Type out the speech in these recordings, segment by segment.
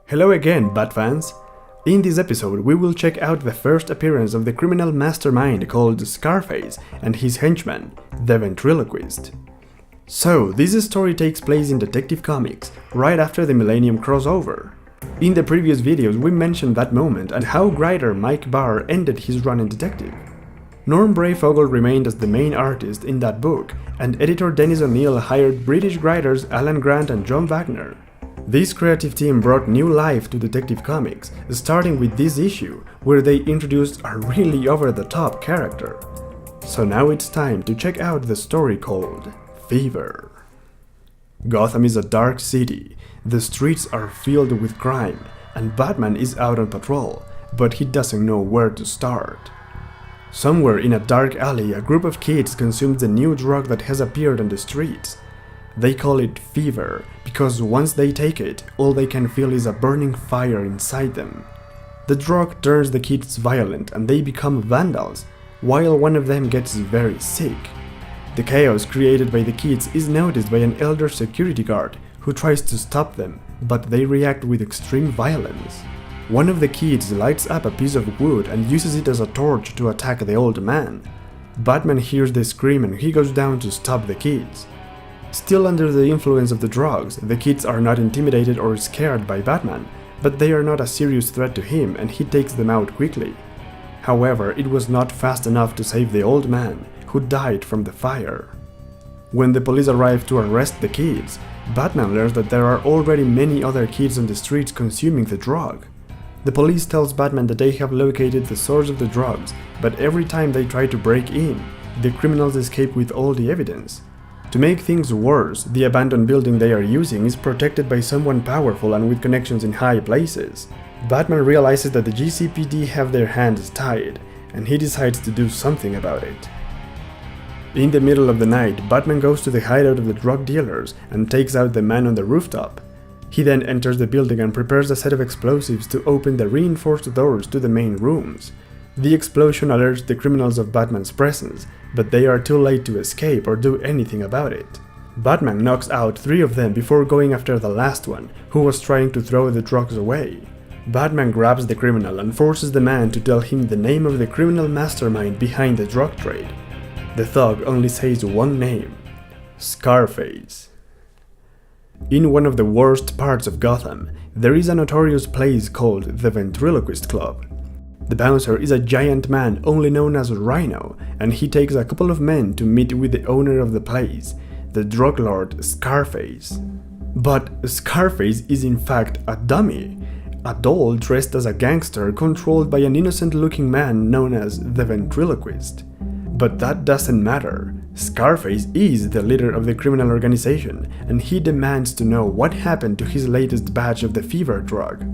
Hello again, Bat fans! In this episode we will check out the first appearance of the criminal mastermind called Scarface and his henchman, the Ventriloquist. So, this story takes place in Detective Comics, right after the Millennium crossover. In the previous videos we mentioned that moment and how writer Mike Barr ended his run in Detective. Norm Breyfogle remained as the main artist in that book, and editor Dennis O'Neil hired British writers Alan Grant and John Wagner. This creative team brought new life to Detective Comics, starting with this issue, where they introduced a really over-the-top character. So now it's time to check out the story called Fever. Gotham is a dark city, the streets are filled with crime, and Batman is out on patrol, but he doesn't know where to start. Somewhere in a dark alley, a group of kids consumes the new drug that has appeared on the streets. They call it Fever, because once they take it, all they can feel is a burning fire inside them. The drug turns the kids violent and they become vandals, while one of them gets very sick. The chaos created by the kids is noticed by an elder security guard who tries to stop them, but they react with extreme violence. One of the kids lights up a piece of wood and uses it as a torch to attack the old man. Batman hears the scream and he goes down to stop the kids. Still under the influence of the drugs, the kids are not intimidated or scared by Batman, but they are not a serious threat to him and he takes them out quickly. However, it was not fast enough to save the old man, who died from the fire. When the police arrive to arrest the kids, Batman learns that there are already many other kids on the streets consuming the drug. The police tells Batman that they have located the source of the drugs, but every time they try to break in, the criminals escape with all the evidence. To make things worse, the abandoned building they are using is protected by someone powerful and with connections in high places. Batman realizes that the GCPD have their hands tied, and he decides to do something about it. In the middle of the night, Batman goes to the hideout of the drug dealers and takes out the man on the rooftop. He then enters the building and prepares a set of explosives to open the reinforced doors to the main rooms. The explosion alerts the criminals of Batman's presence, but they are too late to escape or do anything about it. Batman knocks out 3 of them before going after the last one, who was trying to throw the drugs away. Batman grabs the criminal and forces the man to tell him the name of the criminal mastermind behind the drug trade. The thug only says one name: Scarface. In one of the worst parts of Gotham, there is a notorious place called the Ventriloquist Club. The bouncer is a giant man only known as Rhino, and he takes a couple of men to meet with the owner of the place, the drug lord Scarface. But Scarface is in fact a dummy, a doll dressed as a gangster controlled by an innocent-looking man known as the Ventriloquist. But that doesn't matter. Scarface is the leader of the criminal organization, and he demands to know what happened to his latest batch of the fever drug.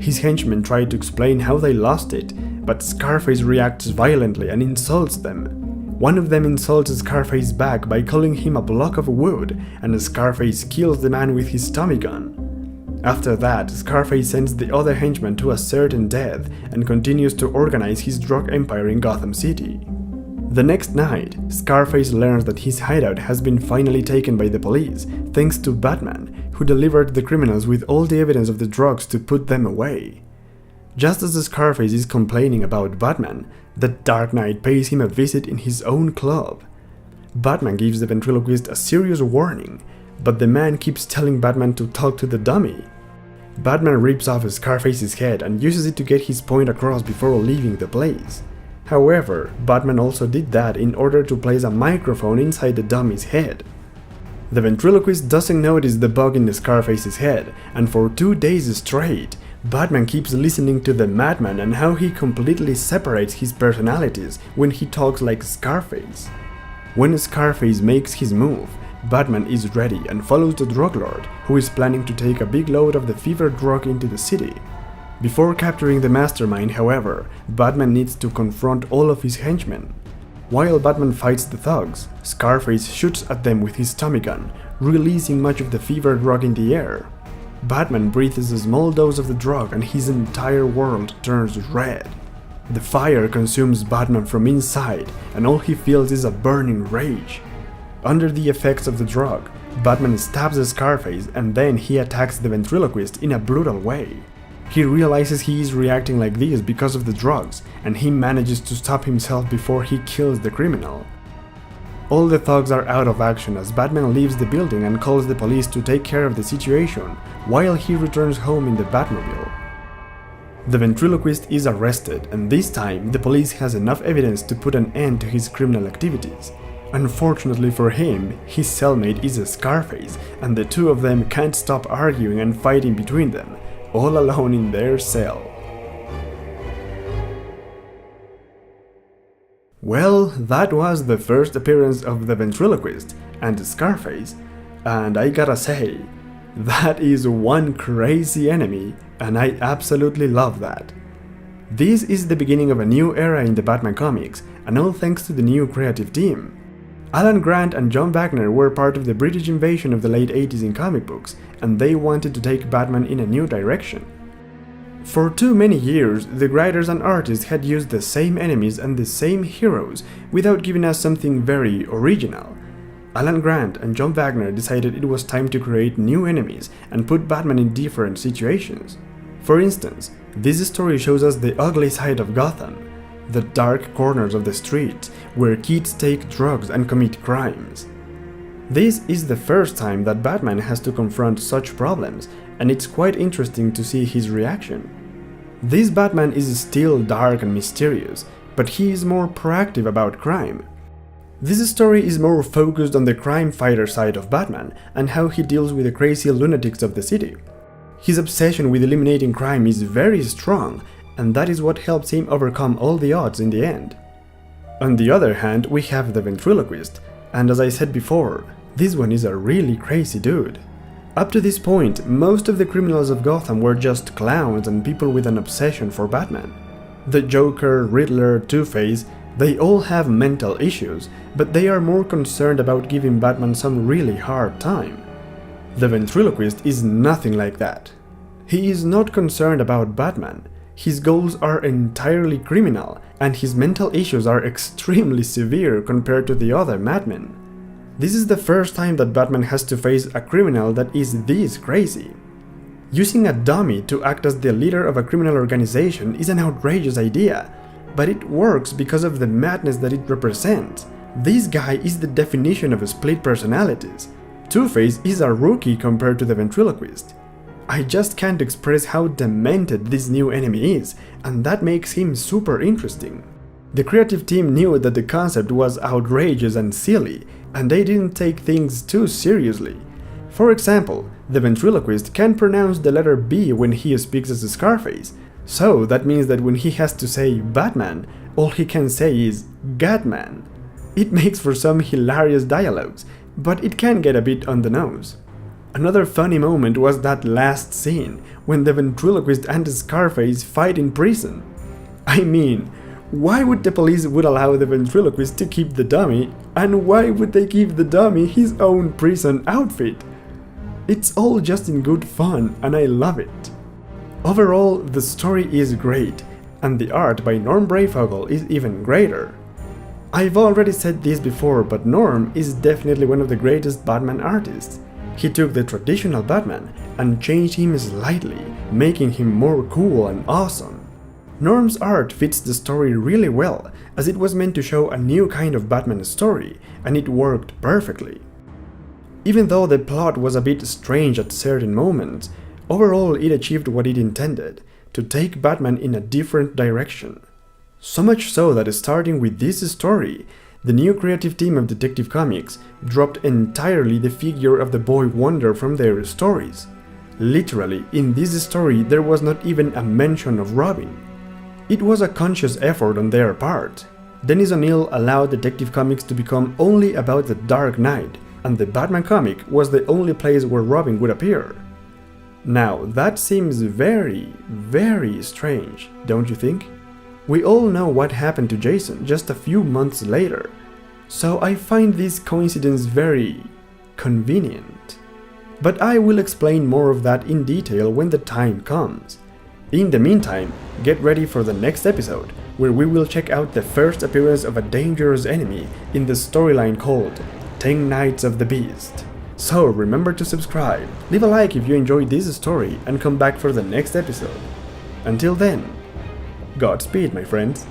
His henchmen try to explain how they lost it, but Scarface reacts violently and insults them. One of them insults Scarface back by calling him a block of wood, and Scarface kills the man with his Tommy gun. After that, Scarface sends the other henchmen to a certain death and continues to organize his drug empire in Gotham City. The next night, Scarface learns that his hideout has been finally taken by the police, thanks to Batman, who delivered the criminals with all the evidence of the drugs to put them away. Just as Scarface is complaining about Batman, the Dark Knight pays him a visit in his own club. Batman gives the ventriloquist a serious warning, but the man keeps telling Batman to talk to the dummy. Batman rips off Scarface's head and uses it to get his point across before leaving the place. However, Batman also did that in order to place a microphone inside the dummy's head. The ventriloquist doesn't notice the bug in Scarface's head, and for 2 days straight, Batman keeps listening to the madman and how he completely separates his personalities when he talks like Scarface. When Scarface makes his move, Batman is ready and follows the drug lord, who is planning to take a big load of the fever drug into the city. Before capturing the mastermind, however, Batman needs to confront all of his henchmen. While Batman fights the thugs, Scarface shoots at them with his Tommy gun, releasing much of the fever drug in the air. Batman breathes a small dose of the drug and his entire world turns red. The fire consumes Batman from inside, and all he feels is a burning rage. Under the effects of the drug, Batman stabs Scarface and then he attacks the ventriloquist in a brutal way. He realizes he is reacting like this because of the drugs, and he manages to stop himself before he kills the criminal. All the thugs are out of action as Batman leaves the building and calls the police to take care of the situation, while he returns home in the Batmobile. The ventriloquist is arrested, and this time the police has enough evidence to put an end to his criminal activities. Unfortunately for him, his cellmate is a Scarface, and the two of them can't stop arguing and fighting between them, all alone in their cell. Well, that was the first appearance of the ventriloquist and Scarface, and I gotta say, that is one crazy enemy, and I absolutely love that. This is the beginning of a new era in the Batman comics, and all thanks to the new creative team. Alan Grant and John Wagner were part of the British invasion of the late 80s in comic books, and they wanted to take Batman in a new direction. For too many years, the writers and artists had used the same enemies and the same heroes without giving us something very original. Alan Grant and John Wagner decided it was time to create new enemies and put Batman in different situations. For instance, this story shows us the ugly side of Gotham, the dark corners of the streets where kids take drugs and commit crimes. This is the first time that Batman has to confront such problems, and it's quite interesting to see his reaction. This Batman is still dark and mysterious, but he is more proactive about crime. This story is more focused on the crime fighter side of Batman and how he deals with the crazy lunatics of the city. His obsession with eliminating crime is very strong, and that is what helps him overcome all the odds in the end. On the other hand, we have the ventriloquist, and as I said before, this one is a really crazy dude. Up to this point, most of the criminals of Gotham were just clowns and people with an obsession for Batman. The Joker, Riddler, Two-Face, they all have mental issues, but they are more concerned about giving Batman some really hard time. The ventriloquist is nothing like that. He is not concerned about Batman. His goals are entirely criminal, and his mental issues are extremely severe compared to the other madmen. This is the first time that Batman has to face a criminal that is this crazy. Using a dummy to act as the leader of a criminal organization is an outrageous idea, but it works because of the madness that it represents. This guy is the definition of split personalities. Two-Face is a rookie compared to the ventriloquist. I just can't express how demented this new enemy is, and that makes him super interesting. The creative team knew that the concept was outrageous and silly, and they didn't take things too seriously. For example, the ventriloquist can't pronounce the letter B when he speaks as a Scarface, so that means that when he has to say Batman, all he can say is Gatman. It makes for some hilarious dialogues, but it can get a bit on the nose. Another funny moment was that last scene, when the ventriloquist and Scarface fight in prison. I mean, why would the police would allow the ventriloquist to keep the dummy, and why would they give the dummy his own prison outfit? It's all just in good fun, and I love it. Overall, the story is great, and the art by Norm Breyfogle is even greater. I've already said this before, but Norm is definitely one of the greatest Batman artists. He took the traditional Batman and changed him slightly, making him more cool and awesome. Norm's art fits the story really well, as it was meant to show a new kind of Batman story, and it worked perfectly. Even though the plot was a bit strange at certain moments, overall it achieved what it intended, to take Batman in a different direction. So much so that starting with this story, the new creative team of Detective Comics dropped entirely the figure of the Boy Wonder from their stories. Literally, in this story there was not even a mention of Robin. It was a conscious effort on their part. Dennis O'Neil allowed Detective Comics to become only about the Dark Knight, and the Batman comic was the only place where Robin would appear. Now, that seems very, very strange, don't you think? We all know what happened to Jason just a few months later, so I find this coincidence very convenient. But I will explain more of that in detail when the time comes. In the meantime, get ready for the next episode, where we will check out the first appearance of a dangerous enemy in the storyline called 10 Nights of the Beast. So remember to subscribe, leave a like if you enjoyed this story, and come back for the next episode. Until then, Godspeed, my friends.